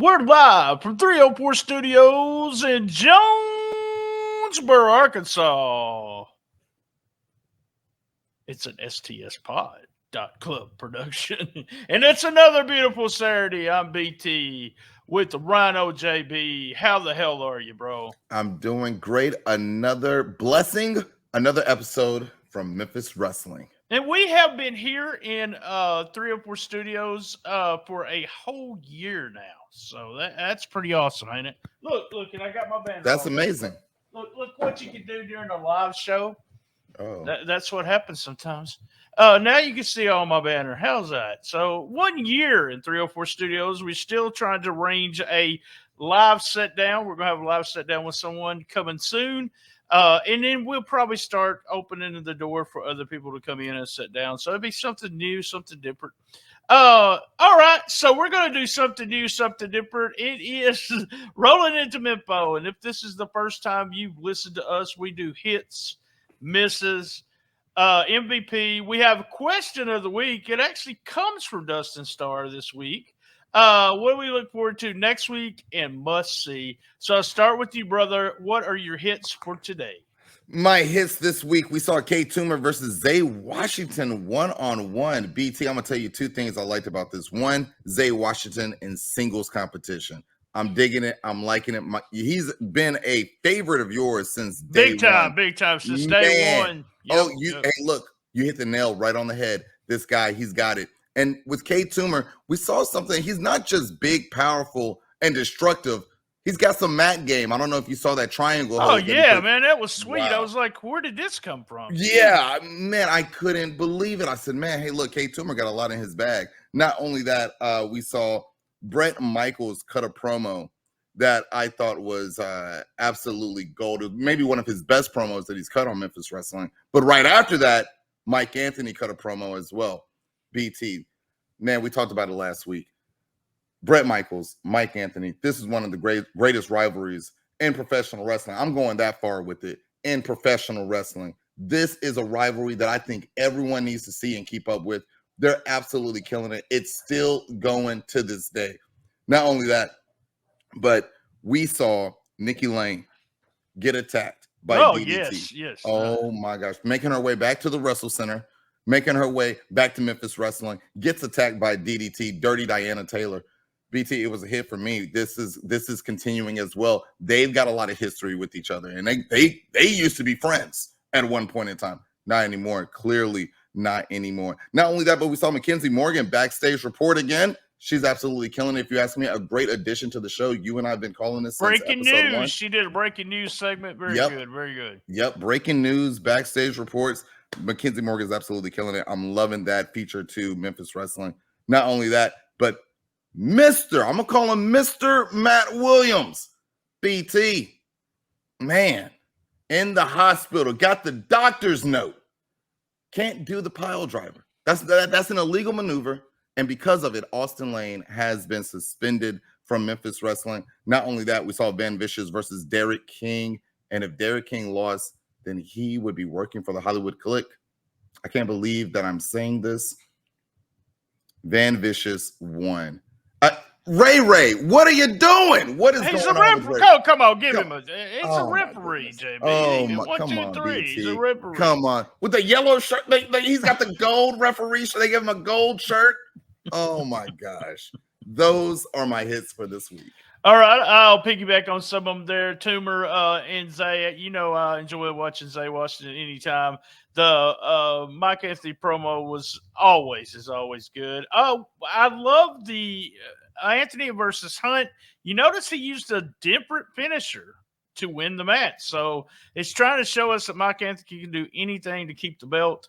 We're live from 304 Studios in Jonesboro, Arkansas. It's an STSpod.club production. And it's another beautiful Saturday. I'm BT with the RynoJB. How the hell are you, bro? I'm doing great. Another blessing, another episode from Memphis Wrestling. And we have been here in 304 Studios for a whole year now. So that's pretty awesome, ain't it? Look, and I got my banner. That's amazing. Look what you can do during a live show. Oh, That's what happens sometimes. Now you can see all my banner. How's that? So 1 year in 304 Studios. We're still trying to arrange a live set down. We're going to have a live set down with someone coming soon. And then we'll probably start opening the door for other people to come in and sit down. So it'll be something new, something different. All right. So we're going to do something new, something different. It is Rollin Into Mempho. And if this is the first time you've listened to us, we do hits, misses, MVP. We have a question of the week. It actually comes from Dustin Starr this week. What do we look forward to next week and must see? So I'll start with you, brother. What are your hits for today? my hits this week. We saw K Toomer versus Zay Washington one-on-one. BT, I'm going to tell you two things I liked about this. One, Zay Washington in singles competition. I'm digging it. I'm liking it. He's been a favorite of yours since day one. Big time, since day one. Yep, hey, look, you hit the nail right on the head. This guy, he's got it. And with K Toomer, we saw something. He's not just big, powerful, and destructive. He's got some mat game. I don't know if you saw that triangle. Oh, yeah, man. That was sweet. Wow. I was like, where did this come from? Yeah, man, I couldn't believe it. I said, man, hey, look, K Toomer got a lot in his bag. Not only that, we saw Bret Michaels cut a promo that I thought was absolutely gold. Maybe one of his best promos that he's cut on Memphis Wrestling. But right after that, Mike Anthony cut a promo as well. BT, man, we talked about it last week. Bret Michaels, Mike Anthony, this is one of the greatest rivalries in professional wrestling. I'm going that far with it. In professional wrestling, this is a rivalry that I think everyone needs to see and keep up with. They're absolutely killing it. It's still going to this day. Not only that, but we saw Nikki Lane get attacked by DDT. Yes. Oh, my gosh. Making her way back to the Wrestle Center, making her way back to Memphis Wrestling, gets attacked by DDT, Dirty Diana Taylor. BT, it was a hit for me. This is continuing as well. They've got a lot of history with each other, and they used to be friends at one point in time. Not anymore. Clearly not anymore. Not only that, but we saw Mackenzie Morgan backstage report again. She's absolutely killing it. If you ask me, a great addition to the show. You and I have been calling this breaking since news. 1. She did a breaking news segment. Very good. Yep, breaking news, backstage reports. Mackenzie Morgan is absolutely killing it. I'm loving that feature to Memphis Wrestling. Not only that, but I'm going to call him Mr. Matt Williams. BT, man, in the hospital, got the doctor's note. Can't do the pile driver. That's an illegal maneuver. And because of it, Austin Lane has been suspended from Memphis Wrestling. Not only that, we saw Van Vicious versus Derek King. And if Derek King lost, then he would be working for the Hollywood Clique. I can't believe that I'm saying this. Van Vicious won. Ray, what are you doing? What is going on with Ray? Come on, give him a referee, JB. Oh, come on, BT. He's a referee. Come on. With the yellow shirt, he's got the gold referee, so they give him a gold shirt. Oh, my gosh. Those are my hits for this week. All right, I'll piggyback on some of them there. Toomer and Zay, I enjoy watching Zay Washington anytime. The Mike Anthony promo is always good. Oh, I love the Anthony versus Hunt. You notice he used a different finisher to win the match. So it's trying to show us that Mike Anthony can do anything to keep the belt.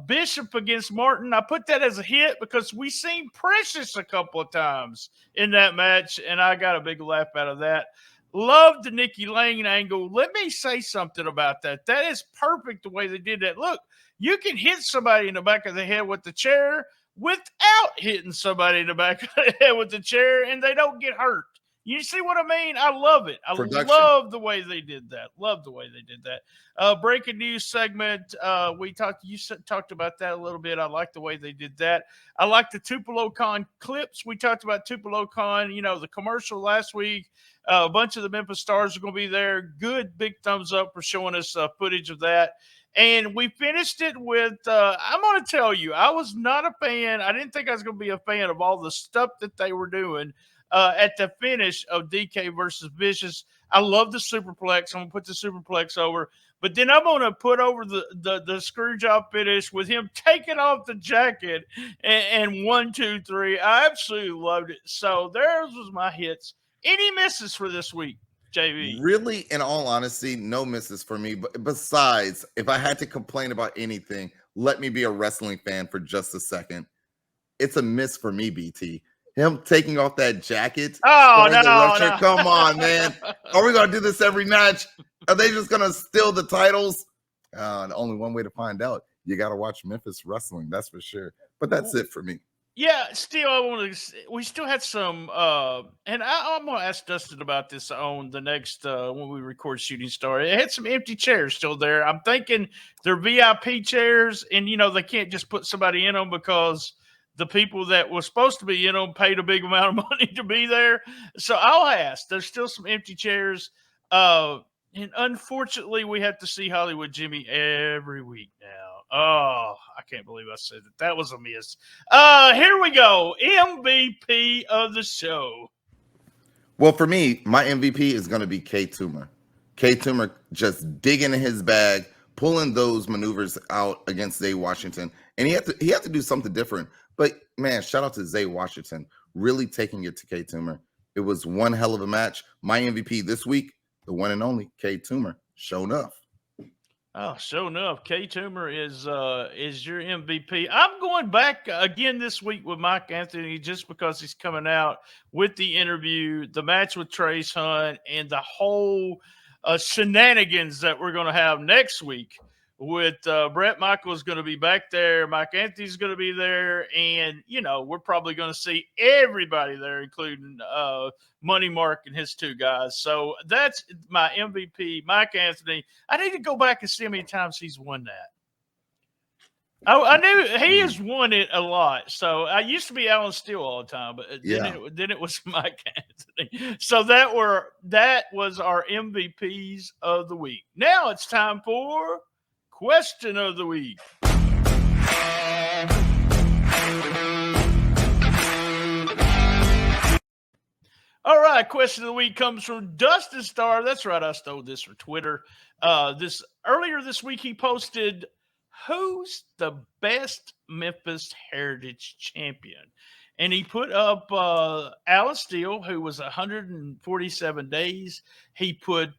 Bishop against Martin, I put that as a hit because we seen Precious a couple of times in that match, and I got a big laugh out of that. Love the Nikki Lane angle. Let me say something about that. That is perfect the way they did that. Look, you can hit somebody in the back of the head with the chair without hitting somebody in the back of the head with the chair, and they don't get hurt. You see what I mean? I love it. I love the way they did that. Love the way they did that. Breaking news segment. You talked about that a little bit. I like the way they did that. I like the Tupelo Con clips. We talked about Tupelo Con, the commercial last week. A bunch of the Memphis stars are going to be there. Good big thumbs up for showing us footage of that. And we finished it with, I'm going to tell you, I was not a fan. I didn't think I was going to be a fan of all the stuff that they were doing at the finish of DK versus Vicious. I love the superplex. I'm going to put the superplex over. But then I'm going to put over the screw job finish with him taking off the jacket and 1, 2, 3. I absolutely loved it. So theirs was my hits. Any misses for this week, JB? Really, in all honesty, no misses for me. But besides, if I had to complain about anything, let me be a wrestling fan for just a second. It's a miss for me, BT. Him taking off that jacket. Oh, no. Come on, man. Are we going to do this every match? Are they just going to steal the titles? Only one way to find out. You got to watch Memphis Wrestling. That's for sure. But that's it for me. Yeah, still, we still had some, and I'm going to ask Dustin about this on the next, when we record Shooting Star. It had some empty chairs still there. I'm thinking they're VIP chairs, and, they can't just put somebody in them because the people that were supposed to be in them paid a big amount of money to be there. So I'll ask. There's still some empty chairs. And unfortunately, we have to see Hollywood Jimmy every week now. Oh, I can't believe I said that. That was a miss. Here we go. MVP of the show. Well, for me, my MVP is going to be K Toomer. K Toomer just digging in his bag, pulling those maneuvers out against Zay Washington. And he had to do something different. But, man, shout out to Zay Washington, really taking it to K Toomer. It was one hell of a match. My MVP this week, the one and only K Toomer. Show enough. Oh, sure enough. K Toomer is your MVP. I'm going back again this week with Mike Anthony just because he's coming out with the interview, the match with Trace Hunt, and the whole shenanigans that we're going to have next week with Brett Michaels going to be back there. Mike Anthony's going to be there. And, we're probably going to see everybody there, including Money Mark and his two guys. So that's my MVP, Mike Anthony. I need to go back and see how many times he's won that. I knew he has won it a lot. So I used to be Alan Steele all the time, but then it was Mike Anthony. So that was our MVPs of the week. Now it's time for Question of the Week. All right, question of the week comes from Dustin Starr. That's right, I stole this from Twitter. Earlier this week, he posted, "Who's the best Memphis Heritage champion?" And he put up Alan Steele, who was 147 days. He put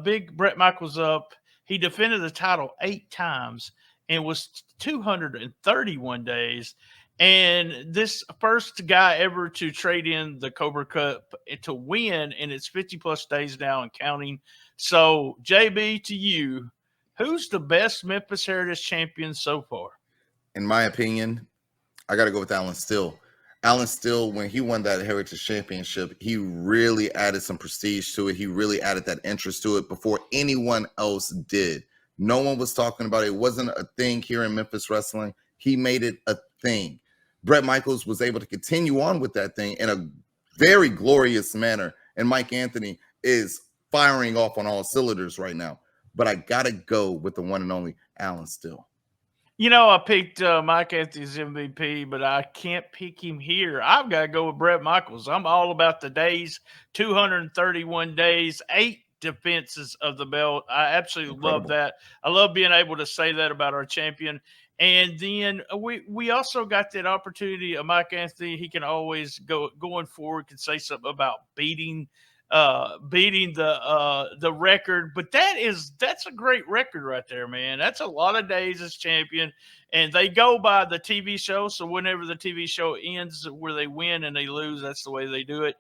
Big Brett Michaels up. He defended the title 8 times and was 231 days. And this first guy ever to trade in the Cobra Cup to win, and it's 50-plus days now and counting. So, JB, to you, who's the best Memphis Heritage champion so far? In my opinion, I got to go with Alan Steele. Alan Steele, when he won that Heritage Championship, he really added some prestige to it. He really added that interest to it before anyone else did. No one was talking about it. It wasn't a thing here in Memphis Wrestling. He made it a thing. Brett Michaels was able to continue on with that thing in a very glorious manner. And Mike Anthony is firing off on all cylinders right now. But I got to go with the one and only Alan Steele. I picked Mike Anthony's MVP, but I can't pick him here. I've got to go with Brett Michaels. I'm all about the days, 231 days, 8 defenses of the belt. I absolutely love that. I love being able to say that about our champion. And then we also got that opportunity of Mike Anthony. He can always going forward, can say something about beating the record. But that's a great record right there, man. That's a lot of days as champion. And they go by the TV show. So whenever the TV show ends where they win and they lose, that's the way they do it.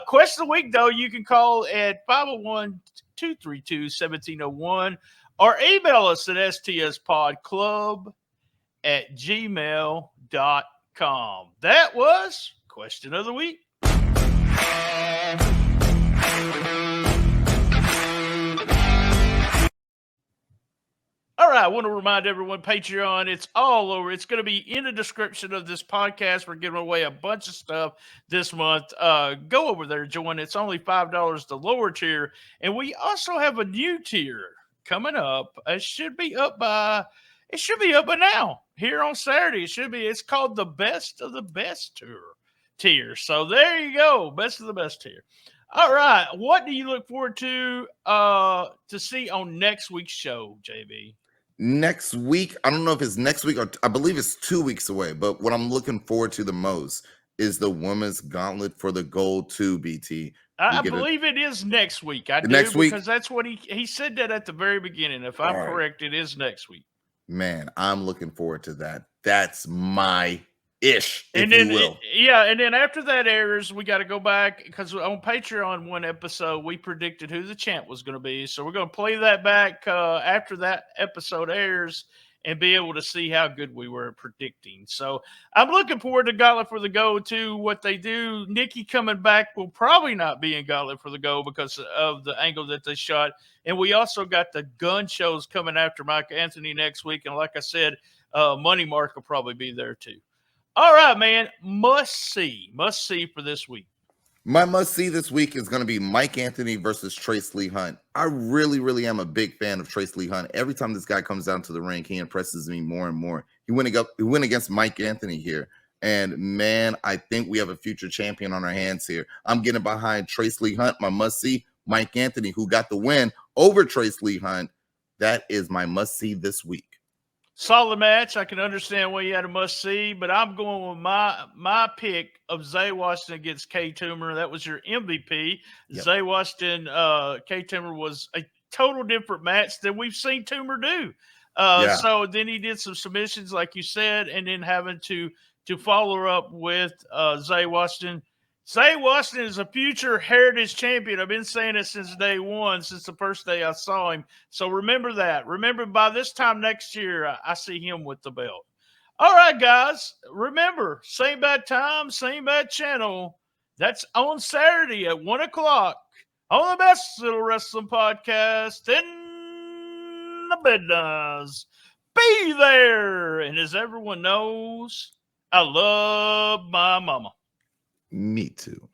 Question of the week, though, you can call at 501-232-1701 or email us at stspodclub@gmail.com. That was Question of the Week. All right, I want to remind everyone, Patreon, it's all over. It's going to be in the description of this podcast. We're giving away a bunch of stuff this month. Go over there, join. It's only $5, the lower tier. And we also have a new tier coming up. It should be up by now. Here on Saturday, it's called the Best of the Best tier. So there you go, Best of the Best tier. All right, what do you look forward to see on next week's show, JB? Next week, I don't know if it's next week or I believe it's 2 weeks away, but what I'm looking forward to the most is the women's gauntlet for the gold 2, BT. I believe it is next week. Next week? Because that's what he said that at the very beginning. If I'm correct, it is next week. Man, I'm looking forward to that. That's my ish, if and then, you will. And then after that airs, we got to go back because on Patreon, one episode, we predicted who the champ was going to be. So we're going to play that back after that episode airs and be able to see how good we were at predicting. So I'm looking forward to Gauntlet for the Gold too. What they do, Nikki coming back will probably not be in Gauntlet for the Gold because of the angle that they shot. And we also got the gun shows coming after Mike Anthony next week. And like I said, Money Mark will probably be there too. All right, man. Must see for this week. My must see this week is going to be Mike Anthony versus Trace Lee Hunt. I really, really am a big fan of Trace Lee Hunt. Every time this guy comes down to the ring, he impresses me more and more. He went against Mike Anthony here. And man, I think we have a future champion on our hands here. I'm getting behind Trace Lee Hunt. My must see, Mike Anthony, who got the win over Trace Lee Hunt. That is my must see this week. Solid match. I can understand why you had a must see, but I'm going with my pick of Zay Washington against K Toomer. That was your MVP. Yep. Zay Washington, K Toomer was a total different match than we've seen Toomer do. So then he did some submissions, like you said, and then having to follow up with Zay Washington. Zay Washington is a future Heritage champion. I've been saying it since day one, since the first day I saw him. So remember that. Remember, by this time next year, I see him with the belt. All right, guys. Remember, same bad time, same bad channel. That's on Saturday at 1 o'clock on the Best Little Wrestling Podcast in the business. Be there. And as everyone knows, I love my mama. Me too.